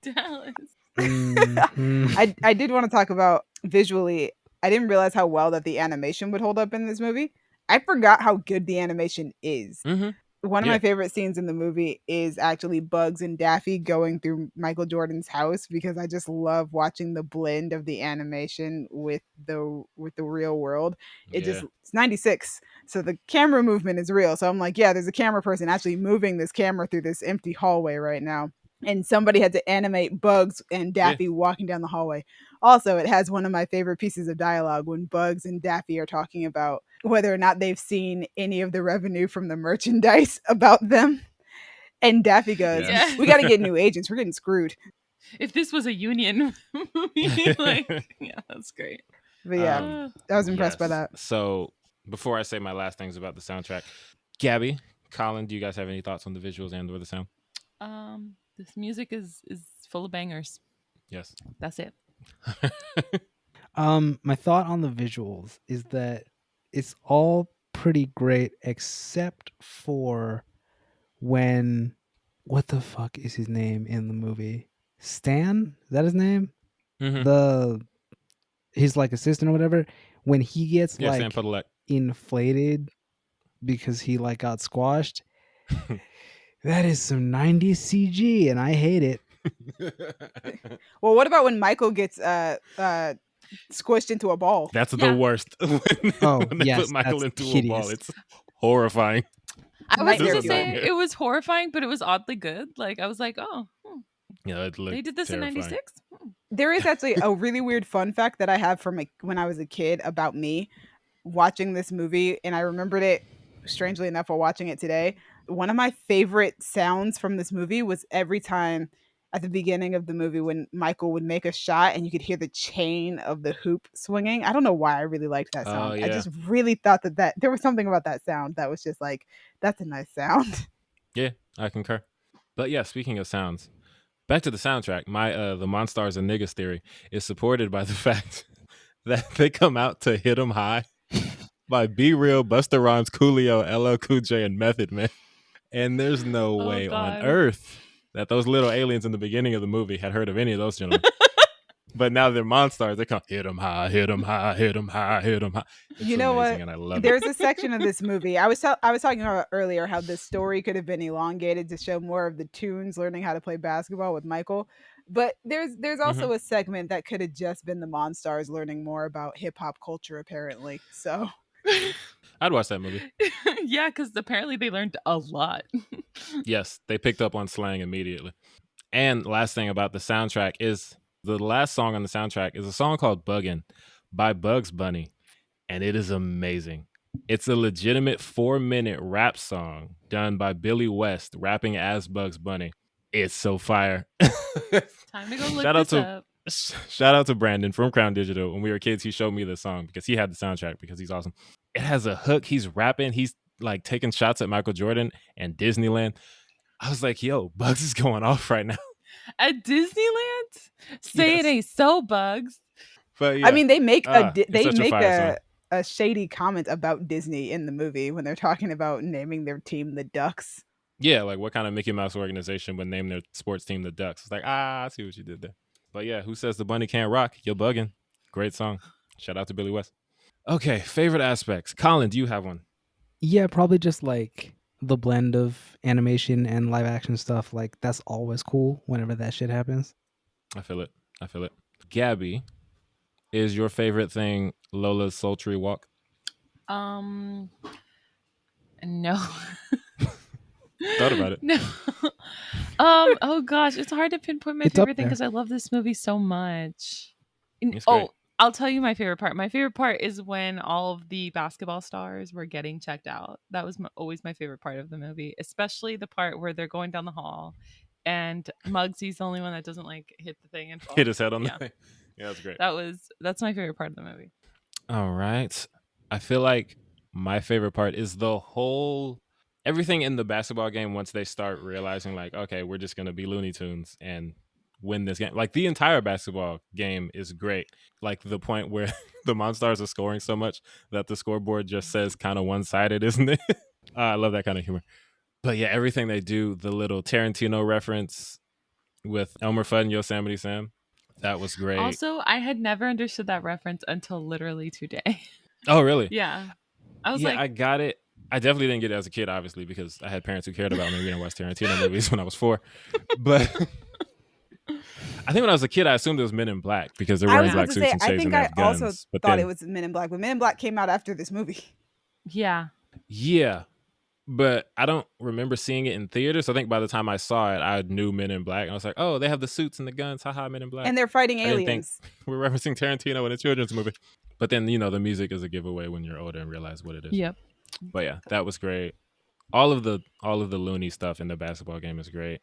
Dallas. Mhm. I did want to talk about visually. I didn't realize how well that the animation would hold up in this movie. I forgot how good the animation is. Mm-hmm. One of Yeah. my favorite scenes in the movie is actually Bugs and Daffy going through Michael Jordan's house because I just love watching the blend of the animation with the real world. Yeah. It's 96, so the camera movement is real. So I'm like, yeah, there's a camera person actually moving this camera through this empty hallway right now. And somebody had to animate Bugs and Yeah. Daffy walking down the hallway. Also, it has one of my favorite pieces of dialogue when Bugs and Daffy are talking about whether or not they've seen any of the revenue from the merchandise about them. And Daffy goes, Yes. Yeah. "We got to get new agents. We're getting screwed." If this was a union movie, like, yeah, that's great. But yeah, Uh, I was impressed by Yes. that. So before I say my last things about the soundtrack, Gabby, Colin, do you guys have any thoughts on the visuals and or the sound? this music is full of bangers. Yes. That's it. My thought on the visuals is that it's all pretty great except for when what the fuck is his name in the movie? Stan? Is that his name? Mm-hmm. The his like assistant or whatever. When he gets Yeah, Sam like Pudelek. inflated because he like got squashed. That is some 90s CG and I hate it. Well, what about when Michael gets squished into a ball? That's the Yeah. worst. Oh, when they yes, put Michael that's into a ball, hideous. it's horrifying. I was This gonna is a say nightmare. it was horrifying, but it was oddly good. Like I was like, oh, Yeah, it looked they did this terrifying. in '96. There is actually a really weird fun fact that I have from when I was a kid about me watching this movie, and I remembered it strangely enough while watching it today. One of my favorite sounds from this movie was every time at the beginning of the movie when Michael would make a shot and you could hear the chain of the hoop swinging. I don't know why I really liked that Oh sound. I yeah. just really thought that there was something about that sound that was just like, that's a nice sound. Yeah, I concur. But yeah, speaking of sounds, back to the soundtrack. My the Monstars and Niggas theory is supported by the fact that they come out to Hit 'Em High by Be Real, Busta Rhymes, Coolio, LL Cool J, and Method Man. And there's no Oh way on God. earth that those little aliens in the beginning of the movie had heard of any of those gentlemen. But now they're Monstars. They come hit 'em high, hit 'em high, hit 'em high, hit 'em high. It's You know amazing, what? and I love it. There's a section of this movie. I was talking about earlier how the story could have been elongated to show more of the tunes learning how to play basketball with Michael. But there's also a segment that could have just been the Monstars learning more about hip hop culture apparently. So I'd watch that movie. Yeah, because apparently they learned a lot. Yes, they picked up on slang immediately. And last thing about the soundtrack is the last song on the soundtrack is a song called Buggin' by Bugs Bunny, and it is amazing. It's a legitimate 4-minute rap song done by Billy West rapping as Bugs Bunny. It's so fire. Time to go look Shout out this to up. Shout out to Brandon from Crown Digital. When we were kids, he showed me the song because he had the soundtrack because he's awesome. It has a hook. He's rapping. He's like taking shots at Michael Jordan and Disneyland. I was like, yo, Bugs is going off right now. At Disneyland? Say Yes. it ain't so, Bugs. But yeah, I mean, they make it's such a fire song. a shady comment about Disney in the movie when they're talking about naming their team the Ducks. Yeah, like what kind of Mickey Mouse organization would name their sports team the Ducks? It's like, I see what you did there. But yeah, who says the bunny can't rock? You're bugging. Great song. Shout out to Billy West. Okay, favorite aspects. Colin, do you have one? Yeah, probably just like the blend of animation and live action stuff. Like that's always cool whenever that shit happens. I feel it. I feel it. Gabby, is your favorite thing Lola's sultry walk? No. Thought about it. No. Oh gosh, it's hard to pinpoint my It's up favorite thing there. because I love this movie so much. It's great. I'll tell you my favorite part. My favorite part is when all of the basketball stars were getting checked out. That was always my favorite part of the movie, especially the part where they're going down the hall and Muggsy's the only one that doesn't like hit the thing and fall. Hit his head on Yeah. the thing. Yeah, that's great. That's my favorite part of the movie. All right. I feel like my favorite part is the whole everything in the basketball game once they start realizing like, okay, we're just gonna be Looney Tunes and win this game. Like the entire basketball game is great. Like the point where the Monstars are scoring so much that the scoreboard just says kind of one-sided, isn't it? I love that kind of humor. But yeah, everything they do, the little Tarantino reference with Elmer Fudd and Yosemite Sam, That was great. Also, I had never understood that reference until literally today. Oh, really? Yeah. I was Yeah, like, I got it. I definitely didn't get it as a kid, obviously, because I had parents who cared about me. We didn't watch Tarantino movies when I was 4. But I think when I was a kid, I assumed it was Men in Black because they're I wearing was about black to suits say, and I shades think and they I have also guns. But thought then, it was Men in Black, but Men in Black came out after this movie. yeah. yeah, but I don't remember seeing it in theaters. So I think by the time I saw it, I knew Men in Black. And I was like, oh, they have the suits and the guns. Haha, Men in Black. And they're fighting I didn't think aliens. we're referencing Tarantino in a children's movie. But then, the music is a giveaway when you're older and realize what it is. Yep. But yeah, that was great. All of the Looney stuff in the basketball game is great.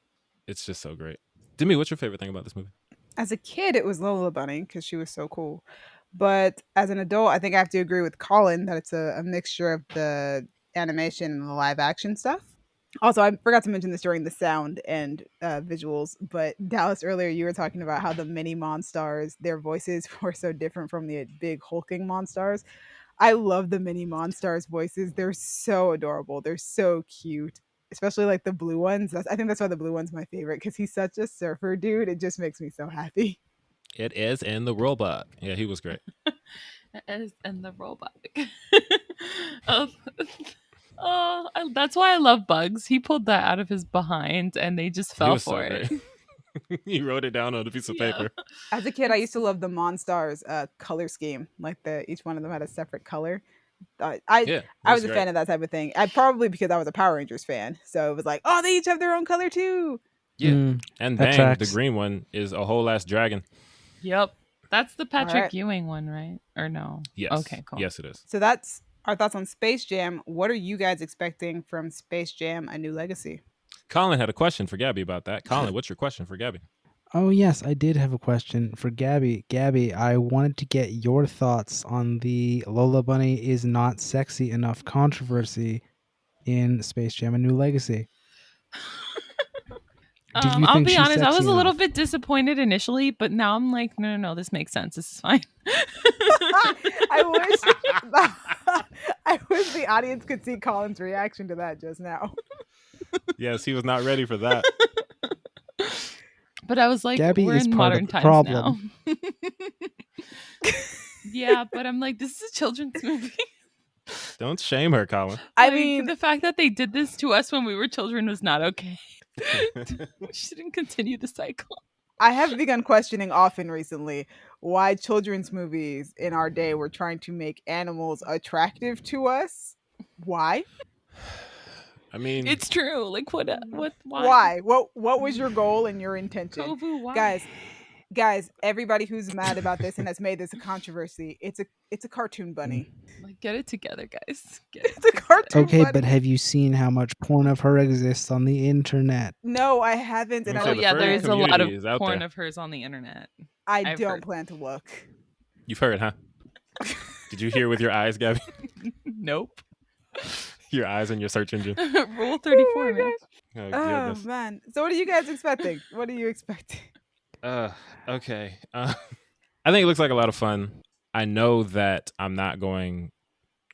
It's just so great. Demi, what's your favorite thing about this movie? As a kid, it was Lola Bunny because she was so cool. But as an adult, I think I have to agree with Colin that it's a mixture of the animation and the live action stuff. Also, I forgot to mention this during the sound and visuals, but Dallas, earlier you were talking about how the mini Monstars, their voices were so different from the big hulking Monstars. I love the mini Monstars voices. They're so adorable. They're so cute. Especially like the blue ones. I think that's why the blue one's my favorite because he's such a surfer dude. It just makes me so happy. It is in the robot. Yeah, he was great. And the robot. Oh, that's why I love Bugs. He pulled that out of his behind and they just He fell was so for it. great. He wrote it down on a piece of Yeah. paper. As a kid, I used to love the Monstars color scheme. Like each one of them had a separate color. I Yeah, I was a fan of that type of thing. I probably because I was a Power Rangers fan, so it was like, oh, they each have their own color too. Yeah, and that Bang, tracks. the green one, is a whole ass dragon. Yep. That's the Patrick right. Ewing one, right? Or no? Yes. Okay, cool. Yes, it is. So that's our thoughts on Space Jam. What are you guys expecting from Space Jam: A New Legacy? Colin had a question for Gabby about that. Colin, what's your question for Gabby? Oh, yes, I did have a question for Gabby. Gabby, I wanted to get your thoughts on the Lola Bunny is not sexy enough controversy in Space Jam: A New Legacy. Do you I'll think be she's honest, I was sexy a little enough? bit disappointed initially, but now I'm like, no, this makes sense. This is fine. I wish the audience could see Colin's reaction to that just now. Yes, he was not ready for that. But I was like, Gabby we're is in part of modern the times problem. now. Yeah, but I'm like, this is a children's movie. Don't shame her, Colin. I Like, mean, the fact that they did this to us when we were children was not okay. We shouldn't continue the cycle. I have begun questioning often recently why children's movies in our day were trying to make animals attractive to us. Why? I mean, It's true. Like, why? What was your goal and your intention? Kovu, why? Guys, everybody who's mad about this and has made this a controversy, it's a cartoon bunny. Like, get it together, guys. Get it It's a cartoon Okay, bunny. but have you seen how much porn of her exists on the internet? No, I haven't, and I'm I sure Oh the yeah, furry there is a lot of community is out porn there. of hers on the internet. I I've don't heard. plan to look. You've heard, huh? Did you hear with your eyes, Gabby? Nope. Your eyes and your search engine. Rule 34, man. Oh, Oh goodness. man. So what are you guys expecting? What are you expecting? Okay. I think it looks like a lot of fun. I know that I'm not going.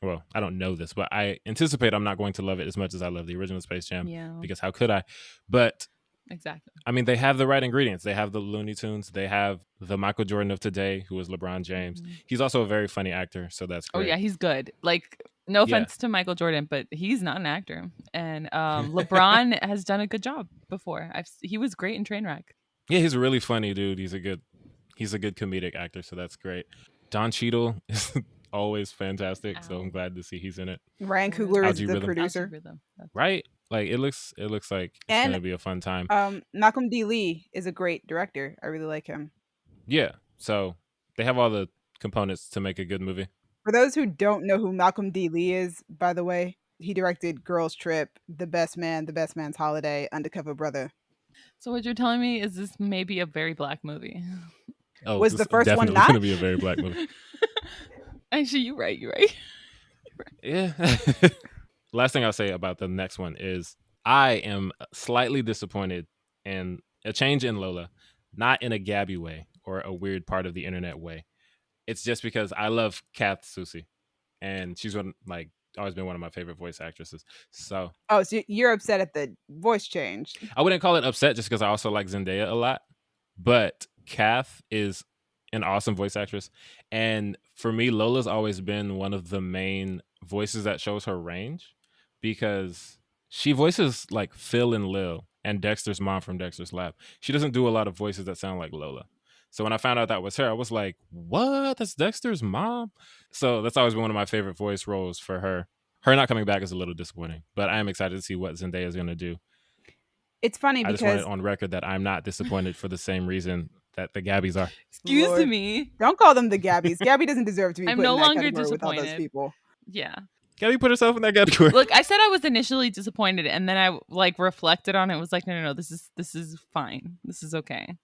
Well, I don't know this, but I anticipate I'm not going to love it as much as I love the original Space Jam. Yeah, Because how could I? But exactly. I mean, they have the right ingredients. They have the Looney Tunes. They have the Michael Jordan of today, who is LeBron James. Mhm. He's also a very funny actor, so that's Oh great. yeah, he's good. Like, no offense to Michael Jordan, but he's not an actor. And LeBron has done a good job before. He was great in Trainwreck. Yeah, he's a really funny dude. He's a good comedic actor, so that's great. Don Cheadle is always fantastic, so I'm glad to see he's in it. Ryan Or Coogler is Algae the Rhythm. producer. Right? Like it looks like it's And, gonna be a fun time. Malcolm D. Lee is a great director. I really like him. Yeah. So they have all the components to make a good movie. For those who don't know who Malcolm D. Lee is, by the way, he directed Girls Trip, The Best Man, The Best Man's Holiday, Undercover Brother. So what you're telling me is this may be a very black movie. Oh, Was this the first one definitely not? gonna be a very black movie. Actually, you're right. You're right. Yeah. Last thing I'll say about the next one is I am slightly disappointed in a change in Lola, not in a Gabby way or a weird part of the internet way. It's just because I love Kath Soucie, and she's always been one of my favorite voice actresses. So Oh, so you're upset at the voice change. I wouldn't call it upset just because I also like Zendaya a lot. But Kath is an awesome voice actress, and for me, Lola's always been one of the main voices that shows her range because she voices like Phil and Lil and Dexter's mom from Dexter's Lab. She doesn't do a lot of voices that sound like Lola. So when I found out that was her, I was like, "What? That's Dexter's mom?" So that's always been one of my favorite voice roles for her. Her not coming back is a little disappointing, but I am excited to see what Zendaya is going to do. It's funny I just want it because on record that I'm not disappointed for the same reason that the Gabbies are. Excuse Lord, me. don't call them the Gabbies. Gabby doesn't deserve to be I'm put no in that longer category with all those disappointed. people. Yeah. Gabby put herself in that category. Look, I said I was initially disappointed, and then I like reflected on it. Was like, no, this is fine. This is okay.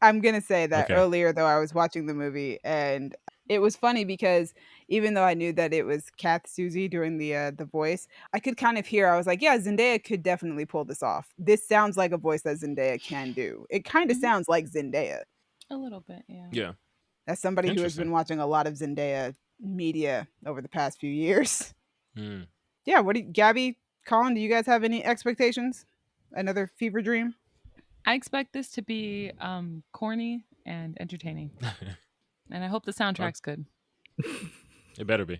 I'm gonna say that Okay. earlier though I was watching the movie and it was funny because even though I knew that it was Kath Susie doing the voice, I could kind of hear. I was like, yeah, Zendaya could definitely pull this off. This sounds like a voice that Zendaya can do. It kind of Mhm. sounds like Zendaya. A little bit, yeah. Yeah. As somebody who has Interesting. been watching a lot of Zendaya media over the past few years. Hmm. Yeah, what do you, Gabby, Colin, do you guys have any expectations? Another fever dream? I expect this to be corny and entertaining, and I hope the soundtrack's good. It better be.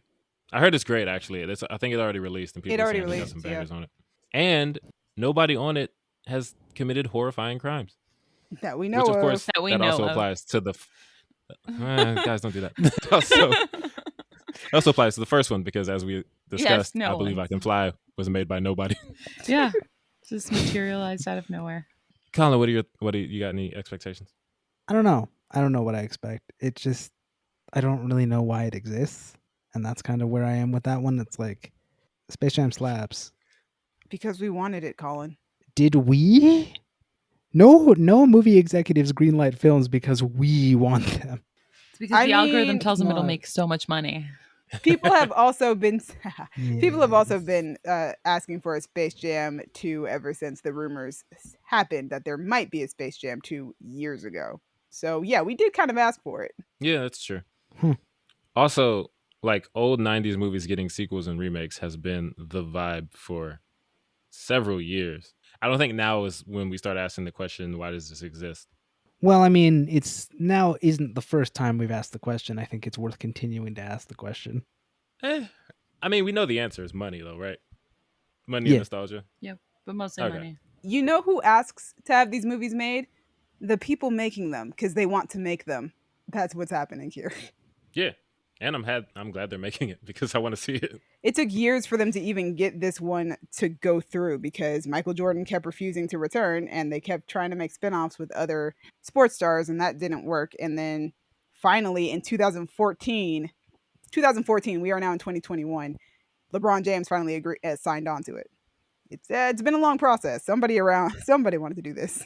I heard it's great, actually. I think it already released, and people are already saying it got released, some yeah. bangers on it. And nobody on it has committed horrifying crimes. That we know Which, of of. course, That we that know also of. applies to the... guys, don't do that. also applies to the first one, because as we discussed, no I Believe one. I Can Fly was made by nobody. Yeah, just materialized out of nowhere. Colin, what do you got any expectations? I don't know. I don't know what I expect. It just, I don't really know why it exists. And that's kind of where I am with that one. It's like Space Jam slaps. Because we wanted it, Colin. Did we? No movie executives greenlight films because we want them. It's because I the algorithm mean, tells them it'll not- make so much money. People have also been people have also Yes. been asking for a Space Jam 2 ever since the rumors happened that there might be a Space Jam 2 years ago. So yeah, we did kind of ask for it. Yeah, that's true. Hmm. Also, like old 90s movies getting sequels and remakes has been the vibe for several years. I don't think now is when we start asking the question, why does this exist? Well, I mean, it's now isn't the first time we've asked the question. I think it's worth continuing to ask the question. I mean, we know the answer is money, though, right? Money Yeah. and nostalgia. Yep, but mostly Okay. money. You know who asks to have these movies made? The people making them because they want to make them. That's what's happening here. Yeah. And I'm glad they're making it because I want to see it. It took years for them to even get this one to go through because Michael Jordan kept refusing to return and they kept trying to make spinoffs with other sports stars and that didn't work. And then finally in 2014, we are now in 2021, LeBron James finally signed on to it. It's been a long process. Somebody wanted to do this.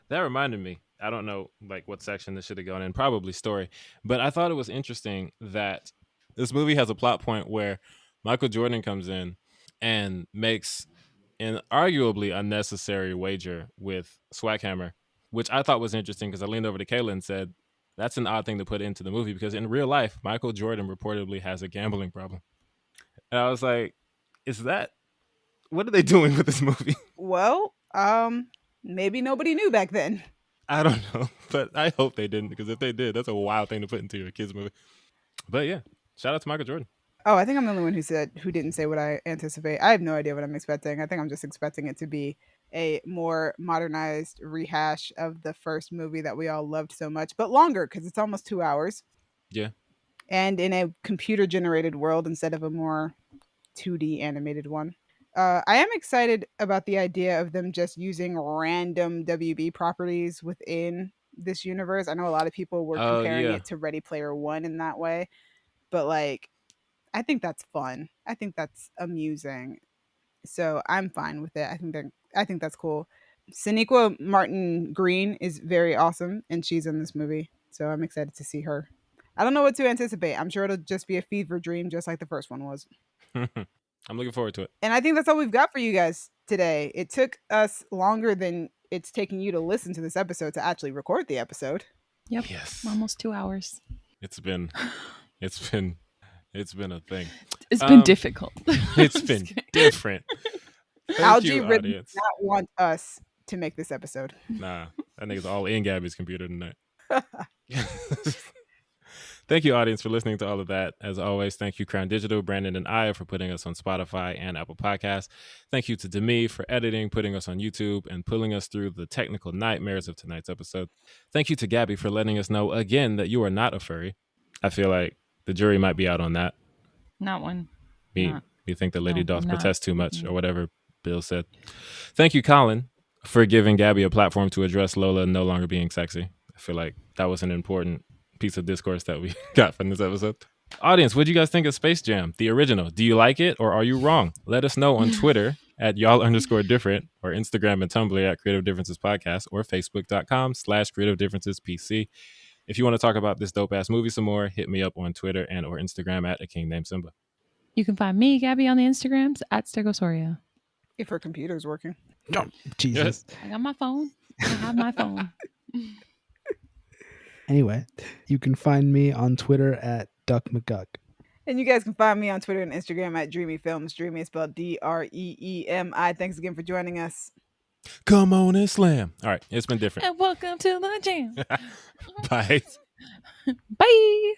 That reminded me. I don't know like what section this should have gone in, probably story. But I thought it was interesting that this movie has a plot point where Michael Jordan comes in and makes an arguably unnecessary wager with Swackhammer, which I thought was interesting because I leaned over to Kayla and said, that's an odd thing to put into the movie because in real life, Michael Jordan reportedly has a gambling problem. And I was like, what are they doing with this movie? Well, maybe nobody knew back then. I don't know, but I hope they didn't because if they did, that's a wild thing to put into your kids' movie. But yeah, shout out to Michael Jordan. Oh, I think I'm the only one who didn't say what I anticipate. I have no idea what I'm expecting. I think I'm just expecting it to be a more modernized rehash of the first movie that we all loved so much, but longer because it's almost 2 hours. Yeah. And in a computer generated world instead of a more 2D animated one. I am excited about the idea of them just using random WB properties within this universe. I know a lot of people were comparing Yeah. it to Ready Player One in that way, but like, I think that's fun. I think that's amusing. So I'm fine with it. I think that's cool. Sonequa Martin Green is very awesome, and she's in this movie. So I'm excited to see her. I don't know what to anticipate. I'm sure it'll just be a fever dream, just like the first one was. I'm looking forward to it. And I think that's all we've got for you guys today. It took us longer than it's taking you to listen to this episode to actually record the episode. Yep. Yes. Almost 2 hours. It's been a thing. It's been difficult. It's been different. Thank Algae you, did audience. not want us to make this episode. Nah, I think it's all in Gabby's computer tonight. Thank you, audience, for listening to all of that. As always, thank you, Crown Digital, Brandon, and Aya for putting us on Spotify and Apple Podcasts. Thank you to Demi for editing, putting us on YouTube, and pulling us through the technical nightmares of tonight's episode. Thank you to Gabby for letting us know again that you are not a furry. I feel like the jury might be out on that. Not one. Me, Not. you think the lady No, doth I'm not. protest too much, Mm-mm. or whatever Bill said. Thank you, Colin, for giving Gabby a platform to address Lola no longer being sexy. I feel like that was an important piece of discourse that we got from this episode. Audience, what do you guys think of Space Jam, the original? Do you like it or are you wrong? Let us know on Twitter at y'all_different or Instagram and Tumblr at Creative Differences Podcast or Facebook.com/Creative Differences PC. If you want to talk about this dope ass movie some more, hit me up on Twitter and or Instagram at A King Named Simba. You can find me, Gabby, on the Instagrams at Stegosaurus. If her computer's working. Oh, Jesus. I got my phone. I have my phone. Anyway, you can find me on Twitter at Duck McGuck. And you guys can find me on Twitter and Instagram at Dreamy Films. Dreamy is spelled DREEMI. Thanks again for joining us. Come on and slam. All right, it's been different. And welcome to the jam. Bye. Bye.